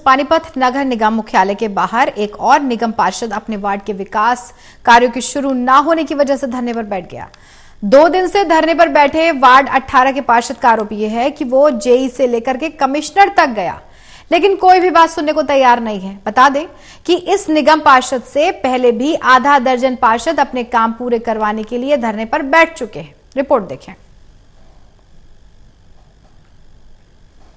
पानीपत नगर निगम मुख्यालय के बाहर एक और निगम पार्षद अपने वार्ड के विकास कार्यों के शुरू न होने की वजह से धरने पर बैठ गया। 2 दिन से धरने पर बैठे वार्ड 18 के पार्षद का आरोप यह है कि वो जेई से लेकर के कमिश्नर तक गया, लेकिन कोई भी बात सुनने को तैयार नहीं है। बता दें कि इस निगम पार्षद से पहले भी आधा दर्जन पार्षद अपने काम पूरे करवाने के लिए धरने पर बैठ चुके हैं। रिपोर्ट देखें।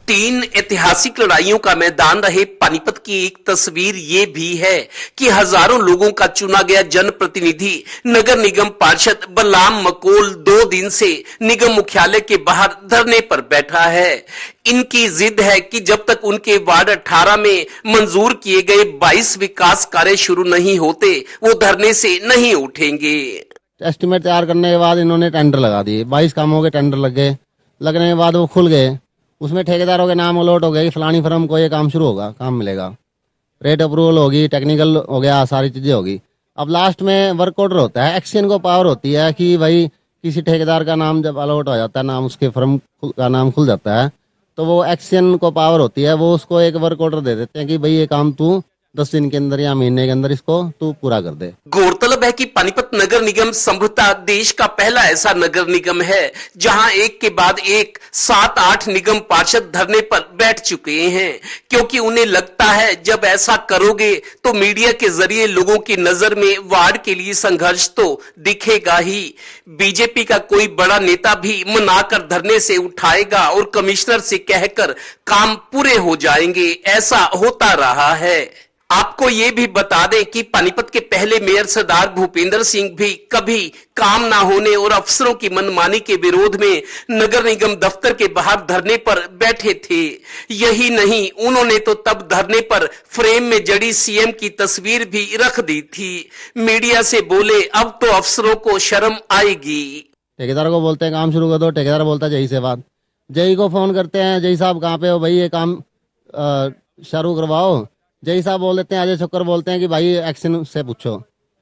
3 ऐतिहासिक लड़ाइयों का मैदान रहे पानीपत की एक तस्वीर ये भी है कि हजारों लोगों का चुना गया जनप्रतिनिधि नगर निगम पार्षद बलराम मकोल 2 दिन से निगम मुख्यालय के बाहर धरने पर बैठा है। इनकी जिद है कि जब तक उनके वार्ड 18 में मंजूर किए गए 22 विकास कार्य शुरू नहीं होते वो धरने से नहीं उठेंगे। एस्टिमेट तैयार करने के बाद इन्होंने टेंडर लगा दिए, 22 कामों के टेंडर लग गए। लगने के बाद वो खुल गए, उसमें ठेकेदारों के नाम अलॉट हो गए कि फलानी फर्म को ये काम शुरू होगा, काम मिलेगा, रेट अप्रूवल होगी, टेक्निकल हो गया, सारी चीजें होगी। अब लास्ट में वर्क ऑर्डर होता है, एक्शन को पावर होती है कि भाई किसी ठेकेदार का नाम जब अलॉट हो जाता है, नाम उसके फर्म का नाम खुल जाता है, तो वो एक्शन को पावर होती है, वो उसको एक वर्क ऑर्डर दे देते हैं कि भाई ये काम तू 10 दिन के अंदर या महीने के अंदर इसको तू पूरा कर दे। गौरतलब है कि पानीपत नगर निगम संभवतः देश का पहला ऐसा नगर निगम है जहां एक के बाद एक 7-8 निगम पार्षद धरने पर बैठ चुके हैं, क्योंकि उन्हें लगता है जब ऐसा करोगे तो मीडिया के जरिए लोगों की नजर में वार्ड के लिए संघर्ष तो दिखेगा ही। बीजेपी का कोई बड़ा नेता भी मनाकर धरने से उठाएगा और कमिश्नर से कहकर काम पूरे हो जाएंगे, ऐसा होता रहा है। आपको ये भी बता दें कि पानीपत के पहले मेयर सरदार भूपेंद्र सिंह भी कभी काम ना होने और अफसरों की मनमानी के विरोध में नगर निगम दफ्तर के बाहर धरने पर बैठे थे। यही नहीं, उन्होंने तो तब धरने पर फ्रेम में जड़ी सीएम की तस्वीर भी रख दी थी। मीडिया से बोले अब तो अफसरों को शर्म आएगी। ठेकेदार को बोलते हैं काम शुरू कर दो, ठेकेदार बोलता है जेई से बात, जेई को फोन करते हैं, जेई साहब कहाँ पे हो भाई, ये काम शुरू करवाओ। जय साहब बोल देते हैं, अजय छोकर बोलते हैं कि भाई एक्शन से पूछो।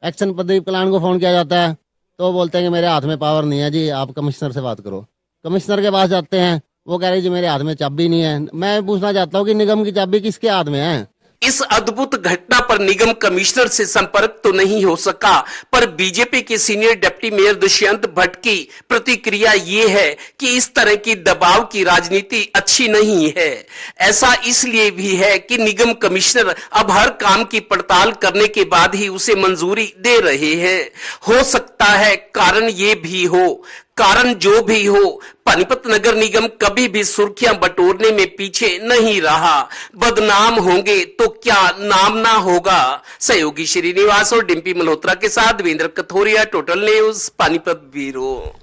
एक्शन प्रदीप कलान को फोन किया जाता है तो वो बोलते हैं कि मेरे हाथ में पावर नहीं है जी, आप कमिश्नर से बात करो। कमिश्नर के पास जाते हैं, वो कह रहे जी मेरे हाथ में चाबी नहीं है। मैं पूछना चाहता हूँ कि निगम की चाबी किसके हाथ में है? इस अद्भुत घटना पर निगम कमिश्नर से संपर्क तो नहीं हो सका, पर बीजेपी के senior deputy mayor Dushyant Bhatt की प्रतिक्रिया ये है कि इस तरह की दबाव की राजनीति अच्छी नहीं है। ऐसा इसलिए भी है कि निगम कमिश्नर अब हर काम की पड़ताल करने के बाद ही उसे मंजूरी दे रहे हैं। हो सकता है कारण ये भी हो, कारण जो भी हो, पानीपत नगर निगम कभी भी सुर्खियां बटोरने में पीछे नहीं रहा। बदनाम होंगे तो क्या नाम ना होगा। सहयोगी श्रीनिवास और डिम्पी मल्होत्रा के साथ Devendra Kathoria, total news, Panipat bureau.